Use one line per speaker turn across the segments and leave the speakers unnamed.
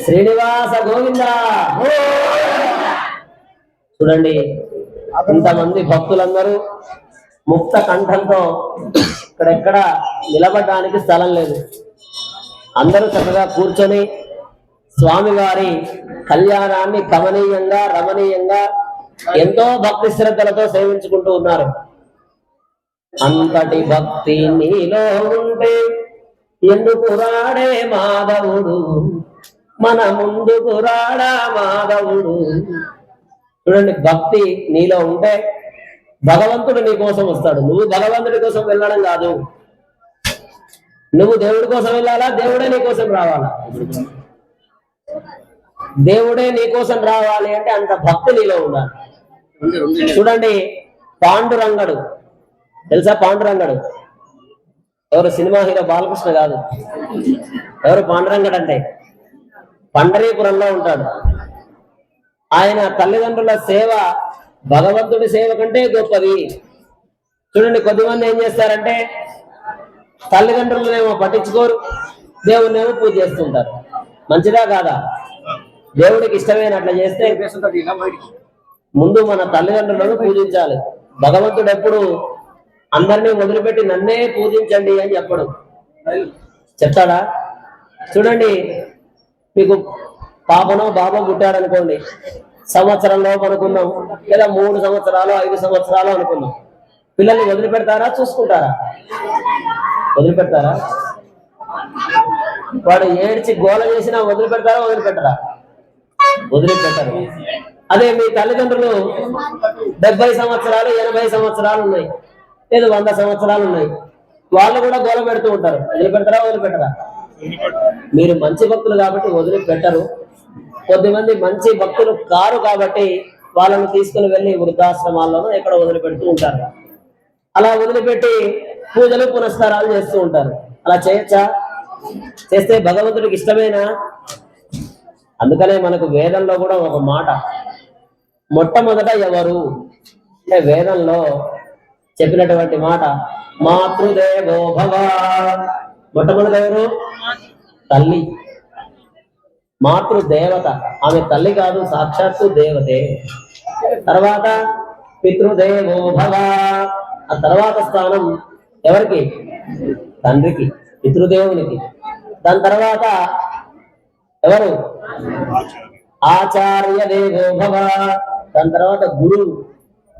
శ్రీనివాస గోవింద. చూడండి, ఇంతమంది భక్తులందరూ ముక్త కంఠంతో ఇక్కడెక్కడ నిలబడడానికి స్థలం లేదు. అందరూ చక్కగా కూర్చొని స్వామివారి కళ్యాణాన్ని కమనీయంగా రమణీయంగా ఎంతో భక్తి శ్రద్ధలతో సేవించుకుంటూ ఉన్నారు. అంతటి భక్తి నీలో ఉంటే ఎందుకు రాడే మాధవుడు, మన ముందుకు రాడా మాధవుడు. చూడండి, భక్తి నీలో ఉంటే భగవంతుడు నీ కోసం వస్తాడు. నువ్వు భగవంతుడి కోసం వెళ్ళడం కాదు, నువ్వు దేవుడి కోసం వెళ్ళాలా, దేవుడే నీ కోసం రావాలా. దేవుడే నీ కోసం రావాలి అంటే అంత భక్తి నీలో ఉండాలి. చూడండి, పాండురంగడు తెలుసా? పాండురంగడు ఎవరు? సినిమా హీరో బాలకృష్ణ కాదు. ఎవరు పాండురంగడు అంటే? పండరీపురంలో ఉంటాడు. ఆయన తల్లిదండ్రుల సేవ భగవంతుడి సేవ కంటే గొప్పది. చూడండి, కొద్దిమంది ఏం చేస్తారంటే తల్లిదండ్రులనేమో పట్టించుకోరు, దేవుణ్ణేమో పూజ చేస్తుంటారు. మంచిదా కాదా? దేవుడికి ఇష్టమైన అట్లా చేస్తే ముందు మన తల్లిదండ్రులను పూజించాలి. భగవంతుడు ఎప్పుడు అందరినీ వదిలిపెట్టి నన్నే పూజించండి అని చెప్పడు, చెప్తాడా? చూడండి, మీకు పాపనో బాబో పుట్టాడనుకోండి, సంవత్సరంలో అనుకున్నాం, లేదా 3 సంవత్సరాలు 5 సంవత్సరాలు అనుకున్నాం. పిల్లల్ని వదిలిపెడతారా, చూసుకుంటారా? వదిలిపెడతారా? వాడు ఏడ్చి గోల చేసినా వదిలిపెడతారా? వదిలిపెట్టరా? వదిలిపెట్టారు. అదే మీ తల్లిదండ్రులు 70 సంవత్సరాలు 80 సంవత్సరాలు ఉన్నాయి, లేదు 100 సంవత్సరాలు ఉన్నాయి, వాళ్ళు కూడా గోల పెడుతూ ఉంటారు. వదిలిపెడతారా? వదిలిపెట్టరా? మీరు మంచి భక్తులు కాబట్టి వదిలిపెట్టరు. కొద్దిమంది మంచి భక్తులు కారు కాబట్టి వాళ్ళను తీసుకుని వెళ్ళి వృద్ధాశ్రమాల్లోనూ ఎక్కడ వదిలిపెడుతూ ఉంటారు. అలా వదిలిపెట్టి పూజలు పునస్కారాలు చేస్తూ ఉంటారు. అలా చేయొచ్చా? చేస్తే భగవంతుడికి ఇష్టమేనా? అందుకనే మనకు వేదంలో కూడా ఒక మాట, మొట్టమొదట ఎవరు అంటే వేదంలో చెప్పినటువంటి మాట మాతృదేవో భవ. మొట్టమొదట ఎవరు? తల్లి. మాతృదేవత, ఆమె తల్లి కాదు, సాక్షాత్తు దేవతే. తర్వాత పితృదేవో భవ, ఆ తర్వాత స్థానం ఎవరికి? తండ్రికి, పితృదేవునికి. దాని తర్వాత ఎవరు? ఆచార్య దేవో భవ. దాని తర్వాత గురువు.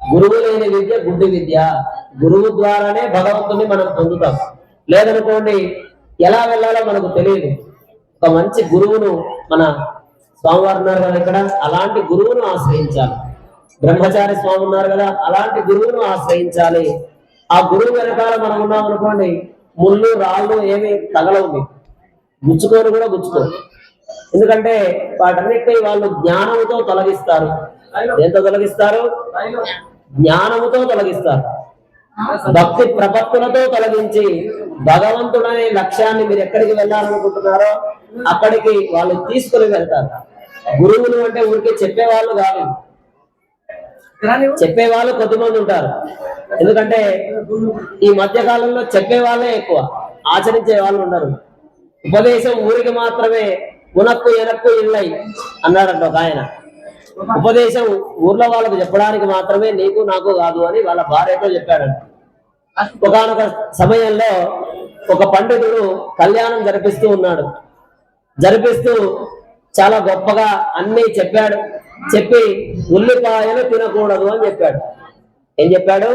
గురువు లేని విద్య గుడ్డి విద్య. గురువు ద్వారానే భగవంతుని మనం పొందుతాం. లేదనుకోండి, ఎలా వెళ్ళాలో మనకు తెలియదు. ఒక మంచి గురువును, మన స్వామివారు ఉన్నారు కదా ఇక్కడ, అలాంటి గురువును ఆశ్రయించాలి. బ్రహ్మచారి స్వామి ఉన్నారు కదా, అలాంటి గురువును ఆశ్రయించాలి. ఆ గురువు వెనకాల మనం ఉన్నాం అనుకోండి, ముళ్ళు రాళ్ళు ఏమి తగలవు, గుచ్చుకోరు కూడా గుచ్చుకోరు. ఎందుకంటే వాటన్నిటిపై వాళ్ళు జ్ఞానముతో తొలగిస్తారు. ఎంతో తొలగిస్తారు? జ్ఞానముతో తొలగిస్తారు. భక్తి ప్రపత్తులతో తొలగించి భగవంతుడనే లక్ష్యాన్ని మీరు ఎక్కడికి వెళ్ళాలనుకుంటున్నారో అక్కడికి వాళ్ళు తీసుకుని వెళ్తారు. గురువులు అంటే ఊరికే చెప్పేవాళ్ళు కాదు, చెప్పేవాళ్ళు కొద్దిమంది ఉంటారు. ఎందుకంటే ఈ మధ్య కాలంలో చెప్పేవాళ్ళే ఎక్కువ, ఆచరించే వాళ్ళు ఉండరు. ఉపదేశం ఊరికి మాత్రమే, ఉనక్కు ఎనక్కు ఇళ్ళై అన్నాడంట ఒక ఆయన. ఉపదేశం ఊర్లో వాళ్ళకు చెప్పడానికి మాత్రమే, నీకు నాకు కాదు అని వాళ్ళ భార్యతో చెప్పాడంట. ఒకనొక సమయంలో ఒక పండితుడు కళ్యాణం జరిపిస్తూ ఉన్నాడు. జరిపిస్తూ చాలా గొప్పగా అన్నీ చెప్పాడు. చెప్పి ఉల్లిపాయలు తినకూడదు అని చెప్పాడు. ఏం చెప్పాడు?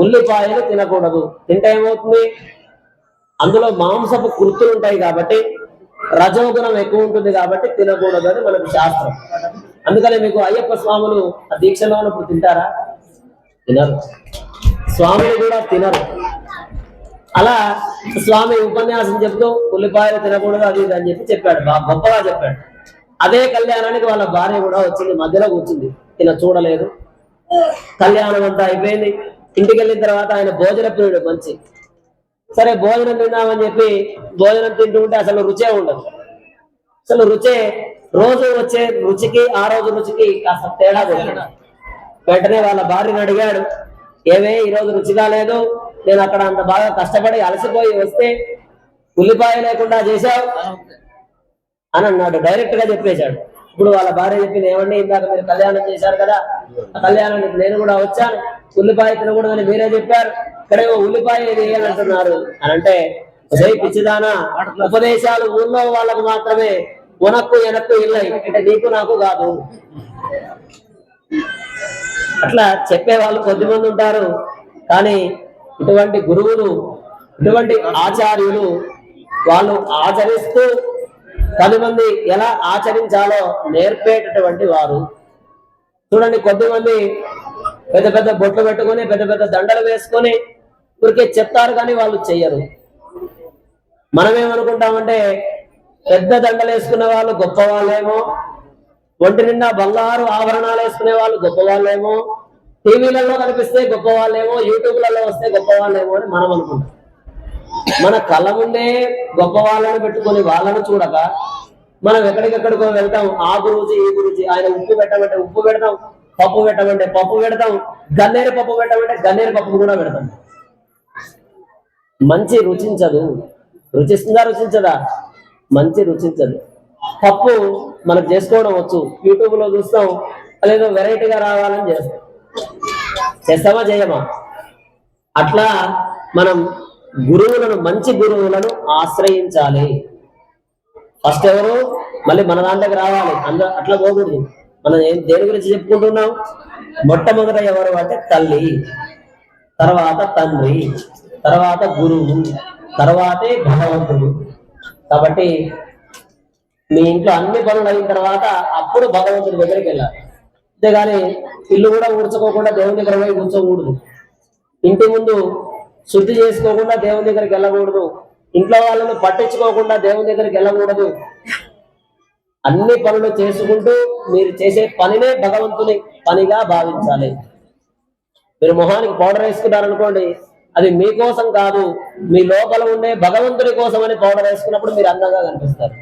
ఉల్లిపాయలు తినకూడదు. తింటే ఏమవుతుంది? అందులో మాంసపు కృతులు ఉంటాయి కాబట్టి, రజోగుణం ఎక్కువ ఉంటుంది కాబట్టి తినకూడదు అని మనకు శాస్త్రం. అందుకనే మీకు అయ్యప్ప స్వాములు ఆ దీక్షలో ఉన్నప్పుడు తింటారా? తినరు. స్వాములు కూడా తినరు. అలా స్వామి ఉపన్యాసం చెప్తూ ఉల్లిపాయలు తినకూడదు అది ఇది అని చెప్పాడు. గొప్పగా చెప్పాడు. అదే కళ్యాణానికి వాళ్ళ భార్య కూడా వచ్చింది, మధ్యలో కూర్చుంది. ఈయన చూడలేదు. కళ్యాణం అంతా అయిపోయింది. ఇంటికి వెళ్ళిన తర్వాత ఆయన భోజన ప్రియుడు మంచి. సరే భోజనం తిందామని చెప్పి భోజనం తింటూ ఉంటే అసలు రుచే ఉండదు. అసలు రుచే, రోజు వచ్చే రుచికి ఆ రోజు రుచికి కాస్త తేడా కొట్టాడు. వెంటనే వాళ్ళ భార్యను అడిగాడు, ఏమే ఈరోజు రుచిగా లేదు, నేను అక్కడ అంత బాగా కష్టపడి అలసిపోయి వస్తే ఉల్లిపాయ లేకుండా చేశావు, అని అన్నాడు, డైరెక్ట్ గా చెప్పేశాడు. ఇప్పుడు వాళ్ళ భార్య చెప్పింది, ఏమండి ఇందాక మీరు కళ్యాణం చేశారు కదా, ఆ కళ్యాణానికి నేను కూడా వచ్చాను, ఉల్లిపాయ తినకూడదని మీరే చెప్పారు, ఇక్కడేమో ఉల్లిపాయ ఇది అని అంటున్నారు అని అంటే, పిచ్చిదానా, ఉపదేశాలు ఊళ్ళో వాళ్ళకు మాత్రమే, ఉనక్కు వెనక్కు ఇల్లయి, అంటే నీకు నాకు కాదు. అట్లా చెప్పే వాళ్ళు కొద్దిమంది ఉంటారు, కానీ ఇటువంటి గురువులు, ఇటువంటి ఆచార్యులు వాళ్ళు ఆచరిస్తూ 10 మంది ఎలా ఆచరించాలో నేర్పేటటువంటి వారు. చూడండి, కొద్దిమంది పెద్ద పెద్ద బొట్లు పెట్టుకొని పెద్ద పెద్ద దండలు వేసుకొని ఊరికే చెప్తారు, కానీ వాళ్ళు చెయ్యరు. మనమేమనుకుంటామంటే పెద్ద దండలు వేసుకునే వాళ్ళు గొప్ప వాళ్ళేమో, ఒంటి నిండా బంగారు ఆభరణాలు వేసుకునే వాళ్ళు గొప్ప వాళ్ళేమో, టీవీలలో కనిపిస్తే గొప్ప వాళ్ళేమో, యూట్యూబ్లలో వస్తే గొప్ప వాళ్ళేమో అని మనం అనుకుంటాం. మన కళ్ళ ముందే గొప్ప వాళ్ళని పెట్టుకొని వాళ్ళను చూడక మనం ఎక్కడికెక్కడికో వెళ్తాం. ఆ గురించి ఈ గురించి, ఆయన ఉప్పు పెట్టమంటే ఉప్పు పెడతాం, పప్పు పెట్టమంటే పప్పు పెడతాం, గన్నేరు పప్పు పెట్టమంటే గన్నేరు పప్పు కూడా పెడతాం. మంచి రుచించదు. రుచిస్తుందా రుచించదా? మంచి రుచించదు. పప్పు మనకు చేసుకోవడం వచ్చు, యూట్యూబ్ లో చూస్తాం, అదేదో వెరైటీగా రావాలని చేస్తాం. చేస్తామా చేయమా? అట్లా మనం గురువులను, మంచి గురువులను ఆశ్రయించాలి. ఫస్ట్ ఎవరు? మళ్ళీ మన దాంట్లోకి రావాలి. అట్లా పోకూడదు. మనం దేని గురించి చెప్పుకుంటున్నాం? మొట్టమొదట ఎవరు అంటే తల్లి, తర్వాత తండ్రి, తర్వాత గురువు, తర్వాతే భగవంతుడు. కాబట్టి మీ ఇంట్లో అన్ని పనులు అయిన తర్వాత అప్పుడు భగవంతుడి దగ్గరికి వెళ్ళాలి. అంతేగాని ఇల్లు కూడా ఊడ్చుకోకుండా దేవుని దగ్గర పోయి కూర్చోకూడదు. ఇంటి ముందు శుద్ధి చేసుకోకుండా దేవుని దగ్గరికి వెళ్ళకూడదు. ఇంట్లో వాళ్ళను పట్టించుకోకుండా దేవుని దగ్గరికి వెళ్ళకూడదు. అన్ని పనులు చేసుకుంటూ మీరు చేసే పనినే భగవంతుని పనిగా భావించాలి. మీరు మొహానికి పౌడర్ వేసుకున్నారనుకోండి, అది మీకోసం కాదు, మీ లోపల ఉండే భగవంతుడి కోసం అని పౌడర్ వేసుకున్నప్పుడు మీరు అందంగా కనిపిస్తారు.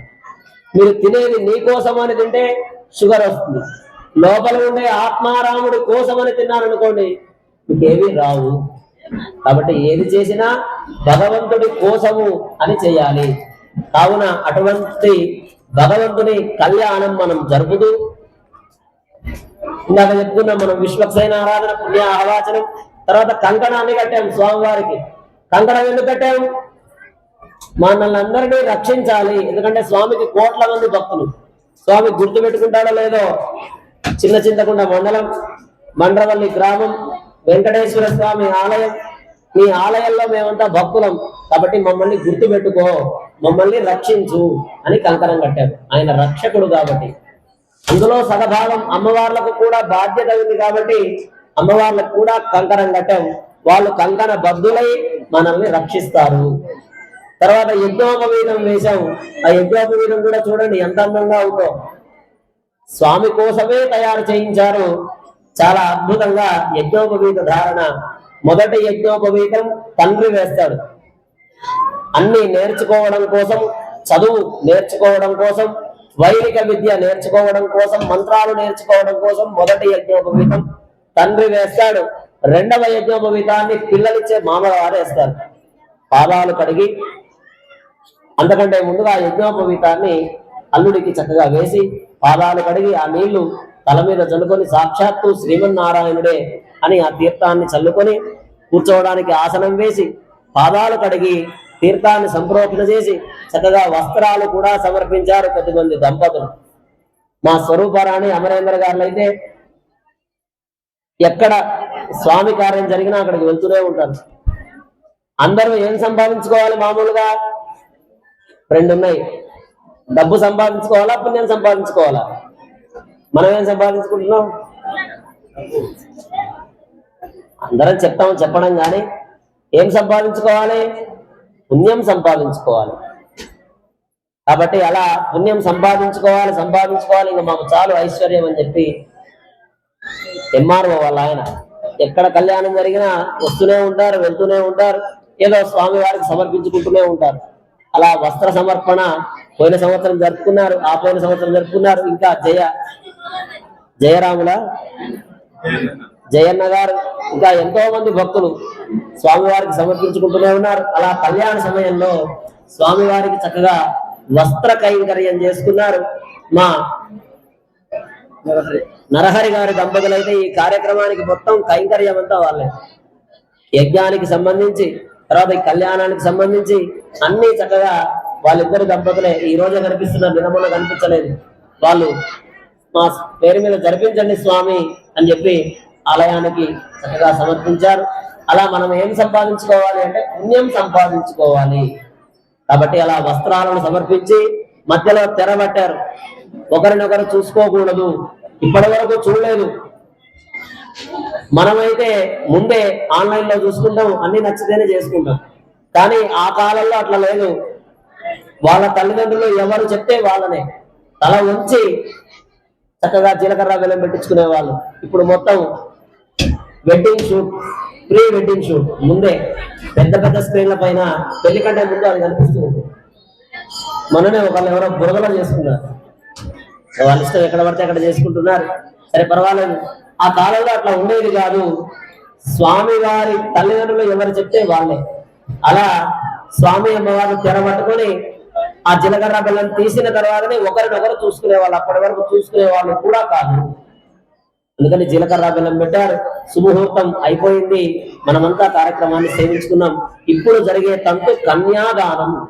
మీరు తినేది నీ కోసం అని తింటే షుగర్ వస్తుంది. లోపల ఉండే ఆత్మారాముడి కోసం అని తిన్నారనుకోండి, మీకేమీ రావు. కాబట్టి ఏది చేసినా భగవంతుడి కోసము అని చేయాలి. కావున అటువంటి భగవంతుని కళ్యాణం మనం జరుపుతూ, ఇందాక చెప్పుకున్నాం మనం విశ్వక్సేన ఆరాధన, పుణ్య ఆవాచనం, తర్వాత కంకణాన్ని కట్టాము స్వామివారికి. కంకణం ఎందుకు కట్టాము? మనల్ని అందరినీ రక్షించాలి. ఎందుకంటే స్వామికి కోట్ల మంది భక్తులు. స్వామి గుర్తు పెట్టుకుంటాడో లేదో, చిన్న చింతకుండ మండలం, మండ్రవల్లి గ్రామం, వెంకటేశ్వర స్వామి ఆలయం. ఈ ఆలయంలో మేమంతా భక్తులం, కాబట్టి మమ్మల్ని గుర్తు పెట్టుకో, మమ్మల్ని రక్షించు అని కంకణం కట్టారు. ఆయన రక్షకుడు కాబట్టి. అందులో సగభాగం అమ్మవార్లకు కూడా బాధ్యత ఉంది కాబట్టి అమ్మవార్లకు కూడా కంకణం కట్టాము. వాళ్ళు కంకణ బద్దులై మనల్ని రక్షిస్తారు. తర్వాత యజ్ఞోపవీతం వేశాము. ఆ యజ్ఞోపవీతం కూడా చూడండి ఎంత అందంగా ఉందో. స్వామి కోసమే తయారు చేయించారు. చాలా అద్భుతంగా యజ్ఞోపవీత ధారణ. మొదటి యజ్ఞోపవీతం తండ్రి వేస్తాడు. అన్ని నేర్చుకోవడం కోసం, చదువు నేర్చుకోవడం కోసం, వైదిక విద్య నేర్చుకోవడం కోసం, మంత్రాలు నేర్చుకోవడం కోసం మొదటి యజ్ఞోపవీతం తండ్రి వేస్తాడు. రెండవ యజ్ఞోపవీతాన్ని పిల్లలిచ్చే మామగారు వేస్తారు. పాదాలు కడిగి అంతకంటే ముందుగా యజ్ఞోపవీతాన్ని అల్లుడికి చక్కగా వేసి పాదాలు కడిగి ఆ నీళ్లు తల మీద చల్లుకొని సాక్షాత్తు శ్రీమన్నారాయణుడే అని ఆ తీర్థాన్ని చల్లుకొని కూర్చోవడానికి ఆసనం వేసి పాదాలు కడిగి తీర్థాన్ని సంప్రోక్షణ చేసి చక్కగా వస్త్రాలు కూడా సమర్పించారు కొద్దిమంది దంపతులు. మా స్వరూపరాణి అమరేంద్ర గారు అయితే ఎక్కడ స్వామి కార్యం జరిగినా అక్కడికి వెళ్తూనే ఉంటారు. అందరూ ఏం సంపాదించుకోవాలి? మామూలుగా రెండు ఉన్నాయి. డబ్బు సంపాదించుకోవాలా, పుణ్యం సంపాదించుకోవాలా? మనం ఏం సంపాదించుకుంటున్నాం? అందరం చెప్పడం కానీ ఏం సంపాదించుకోవాలి? పుణ్యం సంపాదించుకోవాలి. కాబట్టి అలా పుణ్యం సంపాదించుకోవాలి. ఇంకా మాకు చాలు ఐశ్వర్యం అని చెప్పి ఎంఆర్ఓ వాళ్ళ ఆయన ఎక్కడ కళ్యాణం జరిగినా వస్తూనే ఉంటారు, వెళ్తూనే ఉంటారు, ఏదో స్వామి వారికి సమర్పించుకుంటూనే ఉంటారు. అలా వస్త్ర సమర్పణ పోయిన సంవత్సరం జరుపుకున్నారు, ఆ పోయిన సంవత్సరం జరుపుకున్నారు. ఇంకా జయన్న గారు ఇంకా ఎంతో మంది భక్తులు స్వామివారికి సమర్పించుకుంటూనే ఉన్నారు. అలా కళ్యాణ సమయంలో స్వామివారికి చక్కగా వస్త్ర కైంకర్యం చేసుకున్నారు. మా నరహరి గారి దంపతులైతే ఈ కార్యక్రమానికి మొత్తం కైంకర్యం అంతా వాళ్ళే. యజ్ఞానికి సంబంధించి, తర్వాత ఈ కళ్యాణానికి సంబంధించి అన్ని చక్కగా వాళ్ళిద్దరు దంపతులే. ఈ రోజే కనిపిస్తున్నారు, నిన్న కనిపించలేదు. వాళ్ళు మా పేరు మీద జరిపించండి స్వామి అని చెప్పి ఆలయానికి చక్కగా సమర్పించారు. అలా మనం ఏం సంపాదించుకోవాలి అంటే పుణ్యం సంపాదించుకోవాలి. కాబట్టి అలా వస్త్రాలను సమర్పించి మధ్యలో తెరబట్టారు. ఒకరినొకరు చూసుకోకూడదు. ఇప్పటి వరకు చూడలేదు. మనమైతే ముందే ఆన్లైన్ లో చూసుకుంటాం, అన్ని నచ్చితేనే చేసుకుంటాం. కానీ ఆ కాలంలో అట్లా లేదు. వాళ్ళ తల్లిదండ్రులు ఎవరు చెప్తే వాళ్ళనే తల ఉంచి చక్కగా జీలకర్ర బెల్లం పెట్టించుకునే వాళ్ళు. ఇప్పుడు మొత్తం wedding shoot, pre wedding shoot ముందే పెద్ద పెద్ద స్క్రీన్ల పైన పెళ్లి కంటే ముందు అది కనిపిస్తుంది. మననే ఒకళ్ళు ఎవరో బురదలో చేసుకున్నారు. వాళ్ళ ఇష్టం ఎక్కడ పడితే అక్కడ చేసుకుంటున్నారు. సరే పర్వాలేదు. ఆ కాలంలో అట్లా ఉండేది కాదు. స్వామి వారి తల్లిదండ్రులు ఎవరు చెప్తే వాళ్ళే. అలా స్వామి అమ్మవారు తెరబట్టుకొని ఆ జీలకర్ర బెల్లం తీసిన తర్వాతనే ఒకరినొకరు చూసుకునే వాళ్ళు. అప్పటి వరకు చూసుకునే వాళ్ళు కూడా కాదు. అందుకని జీలకర్ర బెల్లం పెట్టారు. శుభముహూర్తం అయిపోయింది. మనమంతా కార్యక్రమాన్ని సేవించుకున్నాం. ఇప్పుడు జరిగే తంతు కన్యాదానం.